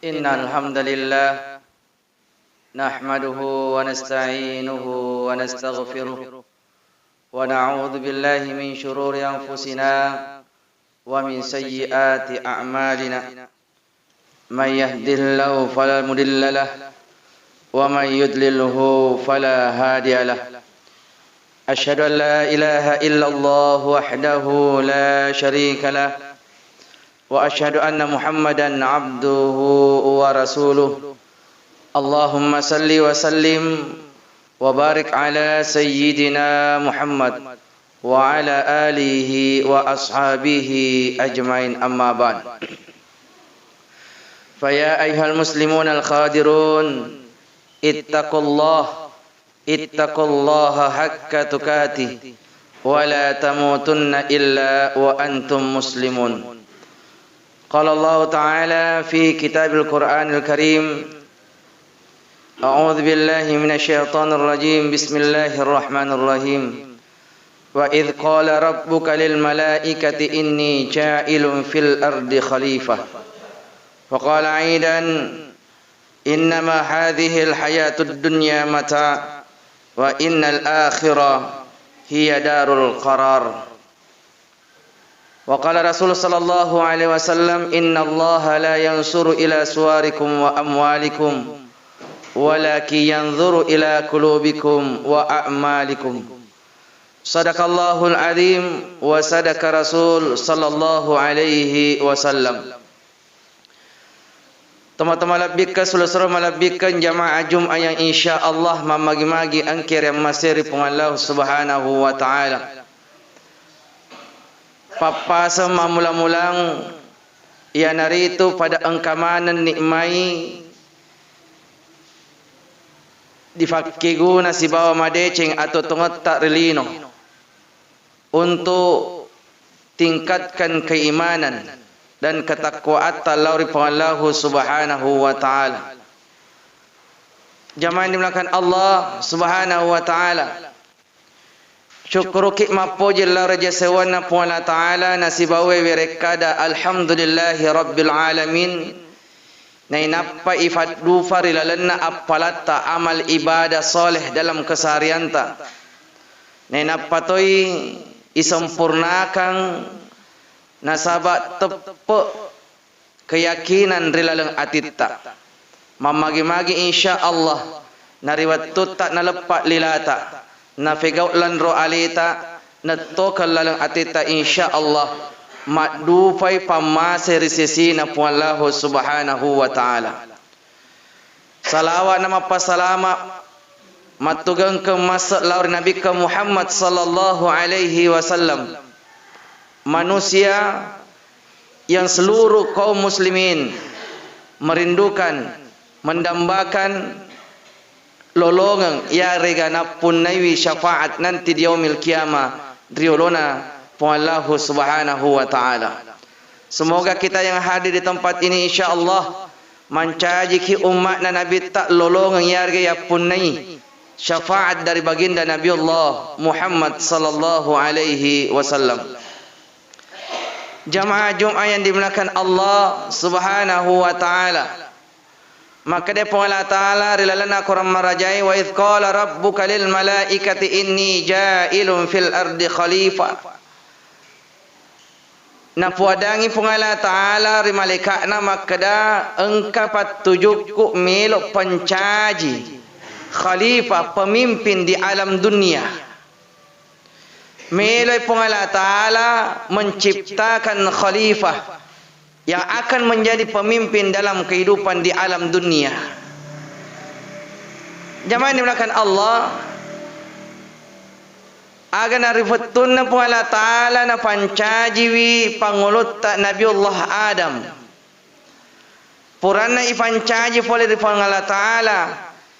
إن الحمد لله نحمده ونستعينه ونستغفره ونعوذ بالله من شرور أنفسنا ومن سيئات أعمالنا من يهده الله فلا مضل له ومن يضلله فلا هادي له أشهد أن لا إله إلا الله وحده لا شريك له وأشهد أن محمدا عبده ورسوله اللهم صل وسلم وبارك على سيدنا محمد وعلى آله وأصحابه أجمعين أما بعد فيا أيها المسلمون الخادرون اتقوا الله حق تقاته ولا تموتن إلا وأنتم مسلمون قال الله تعالى في كتاب القرآن الكريم أعوذ بالله من الشيطان الرجيم بسم الله الرحمن الرحيم وإذ قال ربك للملائكة إني جاعل في الأرض خليفة وقال عيدا إنما هذه الحياة الدنيا متاع وإن الآخرة هي دار القرار وقال رسول صلى الله عليه وسلم إن الله لا ينظر إلى صوركم وأموالكم ولكن ينظر إلى قلوبكم وأعمالكم صدق الله العظيم وصدق رسول صلى الله عليه وسلم. Teman-teman labbikan seluruh malabbikan jamaah Jumat yang insya-Allah mamagi-magi angkir yang masih Allah Subhanahu wa taala. Papasa mamula-mulang ia narito pada engkamanan nikmai difakiguna si bawa madeceng atau tungat tak relino untuk tingkatkan keimanan dan ketakwaan lauri Allah Subhanahu wa taala. Jamaah dimulakan Allah Subhanahu wa taala. Syukru ki mapoje la raja sewana Allah taala nasibawe berekada alhamdulillahi rabbil alamin. Nainapa ifat dufar ilalanna appalata amal ibadah soleh dalam keseharianta. Nainapa toi isempurnakan nasaba tepe keyakinan rilaleng atita mamagi-magi insyaallah nariwattu tak nalepak lilata nafegaut lan ro alita natokal laleng atita insyaallah madufai pamase risesina Allah Subhanahu wa taala. Salawat nama pasalama matugang ke masa laur Nabi ke Muhammad sallallahu alaihi wasallam, manusia yang seluruh kaum muslimin merindukan, mendambakan lolongan ya regana punaiwi syafaat nanti di yaumil qiyamah riolona Allah Subhanahu wa taala. Semoga kita yang hadir di tempat ini insyaallah mancaji ki umat Nabi tak lolongan ya regaya punai syafaat dari baginda Nabi Allah Muhammad sallallahu alaihi wasallam. Jamaah Jumat yang dimuliakan Allah Subhanahu wa taala. Maka dia Allah taala rilalana Quran marajai wa idz qala rabbuka lil malaikati inni ja'ilun fil ardi khalifah. Na puadangi Allah taala ri malaikatna makada engka patujuku melok pencaji khalifah pemimpin di alam dunia. Melai Allah Ta'ala menciptakan khalifah yang akan menjadi pemimpin dalam kehidupan di alam dunia. Jamaah dimulakan Allah agar narifatun na Allah Ta'ala na pancajiwi pangulut Nabiullah Adam. Purana ipancaji oleh Allah Ta'ala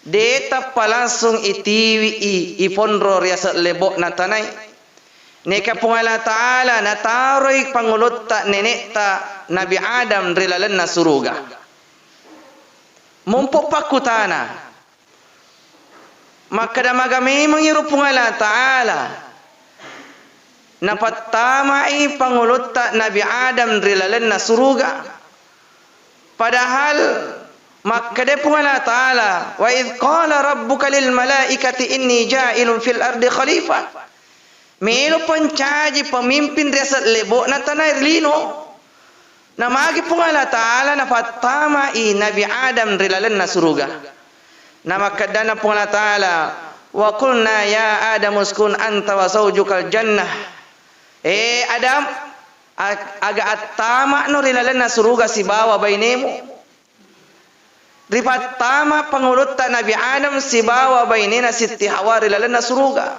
deta palangsung itiwi iponro riasa lebok na tanay. Neka Allah Ta'ala nataroy pangulut ta nenek ta Nabi Adam rilalan na suruga. Mumpo pakutana. Maka damaga memang irup Allah Ta'ala. Napatamai pangulut ta Nabi Adam rilalan na suruga. Padahal maka dia pun Allah Ta'ala, wa idh qala rabbuka lil malaikati inni ja'ilun fil ardi khalifah. Melo pencaji pemimpin resat lebok na tanah lino. Na magi pun Allah Ta'ala na fatama i Nabi Adam rilalan na suruga. Na makadana pun Allah Ta'ala, wa qulna ya Adam uskun anta wa zawjukal jannah. Adam, aga atama no rilalan na suruga si bawa bainemu. Ripat tama pangulut ta Nabi Adam si bawa bainina Siti Hawa rilalan na suruga.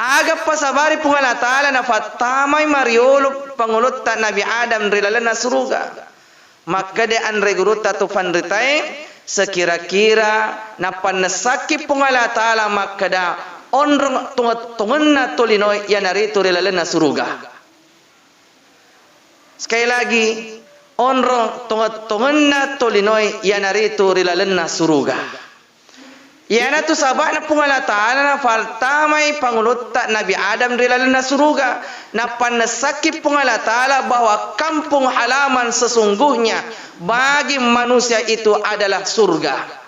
Aga pasabari pung Allah Ta'ala na fatamay mariolo pangulut ta Nabi Adam rilalan na suruga. Maka de anre guruta tu fanritay sekira-kira na panasaki pung Allah Ta'ala maka da onrong tungan na tulinoy yan narito rilalan na suruga. Sekali lagi, onrong tungan na tulinoy yan narito rilalan na suruga. Yan tu sabak na pung Allah Ta'ala na faltamay panguluta Nabi Adam rilalan na suruga na panasakip pung Allah Ta'ala bahwa kampung halaman sesungguhnya bagi manusia itu adalah surga.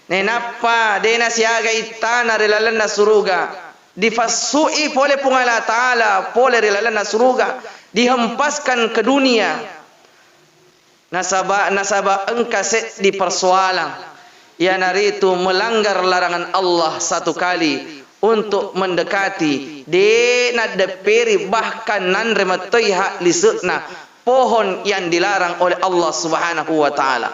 Nenapa dena siaga itana rilalan na suruga difasui pole pung Allah Ta'ala pole rilalan na suruga dihempaskan ke dunia. Nasaba engkase di persoalan yang hari itu melanggar larangan Allah satu kali untuk mendekati dena deperi bahkan nan rematoi hak lisukna pohon yang dilarang oleh Allah Subhanahu wa Ta'ala.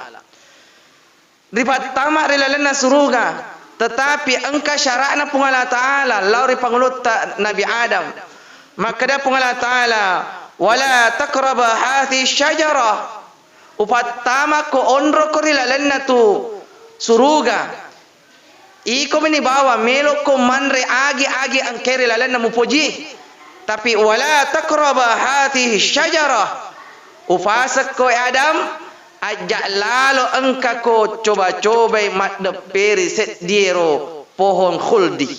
Ripat tamak rilalana suruga tetapi engka syarakna pun Allah Ta'ala lauri pangulut Nabi Adam. Maka dia pun Allah Ta'ala wala taqraba hathi syajarah upat tamak ko onro ko rilalana tu suruga iko mini bawa melo ko manre agi ang kere lalan na mupuji tapi wala taqraba hati syajarah ufasak ko Adam ajak lalo engka ko coba-coba mat deperi set diero pohon khuldi.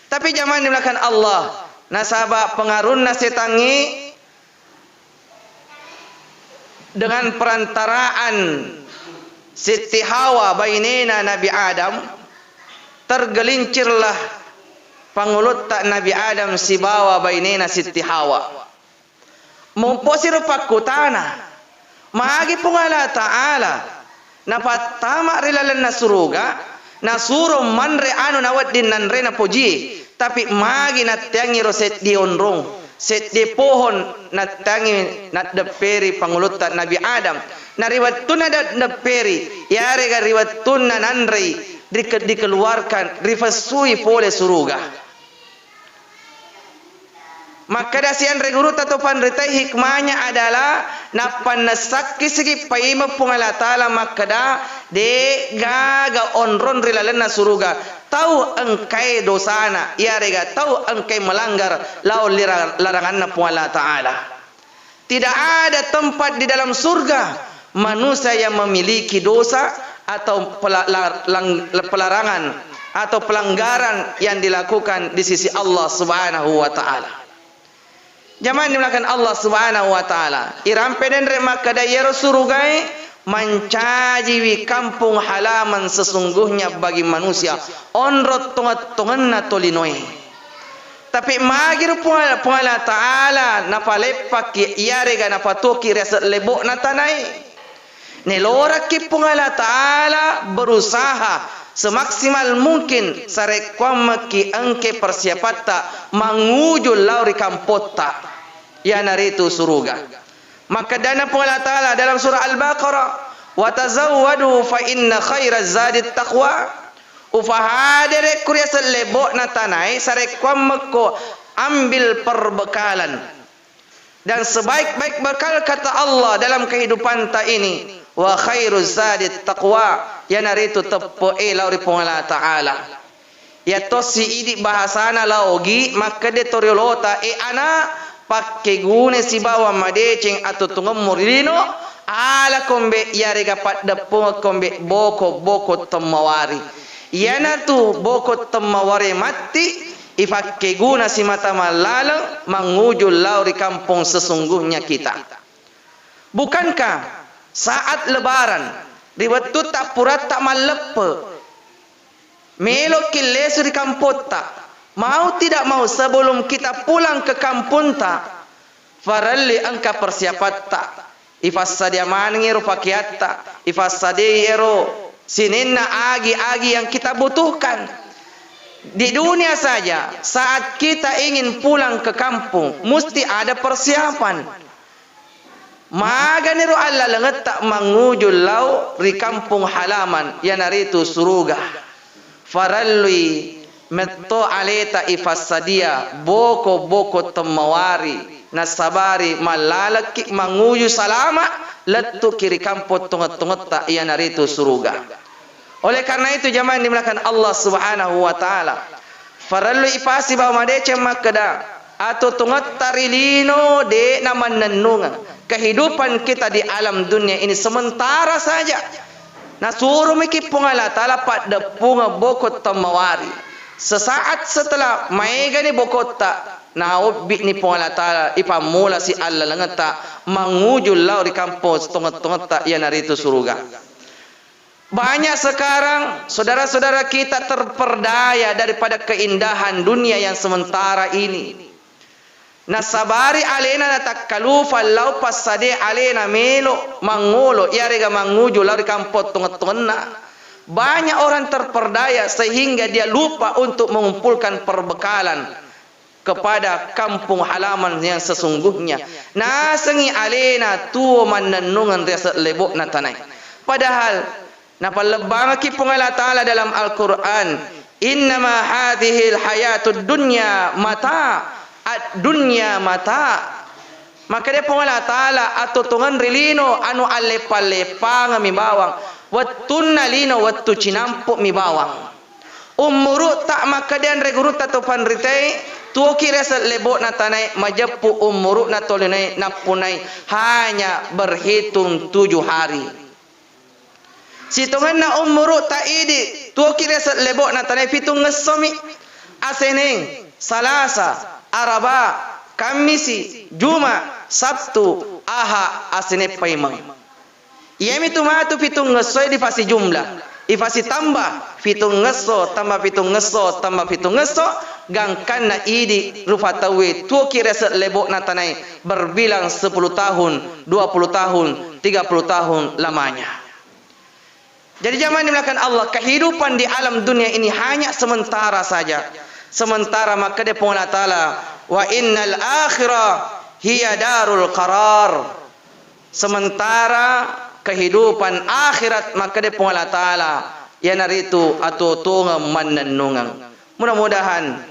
Tapi zaman dimulakan Allah nasaba pengaruh nasetangi dengan perantaraan Siti Hawa bainena Nabi Adam tergelincirlah pangulut tak Nabi Adam si bawa bainena Siti Hawa memposir pakutana magi pung Allah Ta'ala napatama rilalan na suruga na suro manre anu nawat din nanre na poji tapi magi na tiangi roset di onrong set di pohon na tiangi na deperi pangulut tak Nabi Adam na riwatuna na peri yare ga riwatuna nanrei dikeluarkan rifasui pole suruga. Maka dasian regurut atau panritai hikmahnya adalah na panasaki segi paima pung Allah Ta'ala maka da de gaga onron rilalan na suruga tahu engkai dosana yare ga tahu engkai melanggar lau larangan na pung Allah Ta'ala. Tidak ada tempat di dalam surga manusia yang memiliki dosa atau pelarangan atau pelanggaran yang dilakukan di sisi Allah Subhanahu wa Ta'ala. Zaman dimulakan Allah Subhanahu wa Ta'ala irampe den maka dayero surugai mencaji wi kampung halaman sesungguhnya bagi manusia onrot tongat-tonganna tolinoi. Tapi magir pun Allah Ta'ala napalepak iarega napatoki resat lebok na tanai. Nelora ki pung Allah Ta'ala berusaha semaksimal mungkin sarekwam ki engke persiapata mangujul lauri kampota ya naritu suruga. Maka dana pung Allah Ta'ala dalam surah Al-Baqarah wa tazawwadu fa inna khairaz zadit taqwa ufahadere kuriasa lebok na tanai sarekwam ko ambil perbekalan dan sebaik-baik bekal kata Allah dalam kehidupan ta ini wa khairuz zadit taqwa ya naritu tepo lauri pung Allah Ta'ala ya tosi idi bahasana laogi maka de toriolota ana pakke gune si bawa madeceng atau tungam murilino ala kombe ya rega pat depo kombe boko temawari yana tu boko temawari mati ifakke guna si mata malalang manguju lauri kampung sesungguhnya kita. Bukankah saat lebaran riwatu tak purat tak malepe melok kilesu di kampung tak mau tidak mau sebelum kita pulang ke kampung tak faralli angka persiapan tak ifas sadia mangi rupakiat tak ifas sadia ero sinenna agi-agi yang kita butuhkan di dunia saja. Saat kita ingin pulang ke kampung mesti ada persiapan. Maganiro Allah lenget tak manguju lau di kampung halaman yang naritu suruga faralli metto aleta ifas sadia boko temawari nasabari malalaki manguju salama letu kiri kampung tunget-tunget tak ia naritu suruga. Oleh karena itu jamaah yang dimuliakan Allah Subhanahu wa taala farallu ipasi bawa madece makada atau tunget tarilino de naman nannunga kehidupan kita di alam dunia ini sementara saja. Nasuru miki pungala taala pada punga bokot tamawari sesaat setelah maigani bokot tak naubbi ni pungala taala ipamula si Allah langata manguju lau di kampus tunget-tunget tak ia naritu suruga. Banyak sekarang saudara-saudara kita terperdaya daripada keindahan dunia yang sementara ini. Nasabari alena natakkalufa lau pasade alena melo mangulo yarega manguju lau di kampung tunget-tungetna. Banyak orang terperdaya sehingga dia lupa untuk mengumpulkan perbekalan kepada kampung halaman yang sesungguhnya. Nasengi alena tuo manannungan rasa lebok na tanai. Padahal napalebang ki pungala taala dalam Al-Qur'an, innama hadhil hayatud dunya mata, ad-dunya mata. Maka dia pungala taala atau tungan rilino anu alepa-lepang mi bawang, wattunna lino wattu cinampuk mi bawang. Umuru tak maka dia regurut atau panritai tuo kira lebok na tanai majapu umuru na tolinai napunai hanya berhitung 7 hari. Situngan na umuru taidi tuo kira lebok na tanai pitung ngesomi aseneng salasa araba kamisi juma sabtu aha asene paimang yemi tumatu pitung ngesoi di fasi jumlah ifasi tambah pitung ngeso tambah pitung ngeso tambah pitung ngeso gangkan na idi rufatawe tuo kira lebok na tanai berbilang 10 tahun 20 tahun 30 tahun lamanya. Jadi zaman dimulakan Allah, kehidupan di alam dunia ini hanya sementara saja. Sementara maka dia pun Allah Ta'ala, wa innal akhirah hiya darul qarar. Sementara kehidupan akhirat maka dia pun Allah Ta'ala, ya naritu atau tungam manannungang. Mudah-mudahan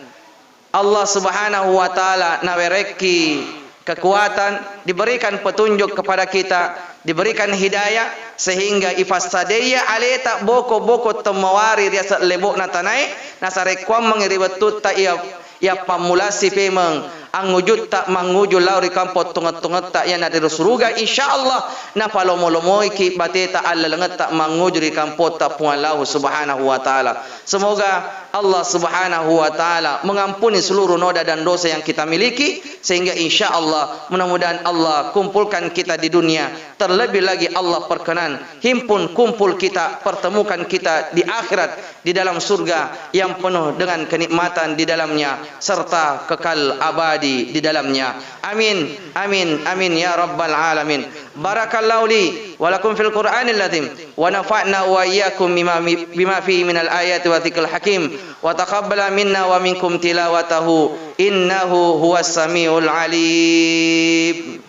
Allah Subhanahu wa Ta'ala nawereki kekuatan, diberikan petunjuk kepada kita, diberikan hidayah sehingga ifasadaya aleta boko-boko temawari riasa lebok na tanai nasarekwam mangiriwatut ta ia pamulasi pemang angujud tak manguju lauri kampot tungat-tungat tak yang ada suruga insyaallah na palomo-lomo iki bateta alla lenget tak manguju di kampot tak pungalahu subhanahu wa taala. Semoga Allah Subhanahu wa taala mengampuni seluruh noda dan dosa yang kita miliki sehingga insyaallah mudah-mudahan Allah kumpulkan kita di dunia, terlebih lagi Allah perkenan himpun kumpul kita, pertemukan kita di akhirat di dalam surga yang penuh dengan kenikmatan di dalamnya serta kekal abadi di dalamnya. Amin amin amin ya rabbal alamin. Barakallahu li wa lakum fil Qur'anil azim wa nafa'na wa iyyakum bima fihi minal ayati wa dzikril hakim wa taqabbala minna wa minkum tilawatahu innahu huwas samiul alim.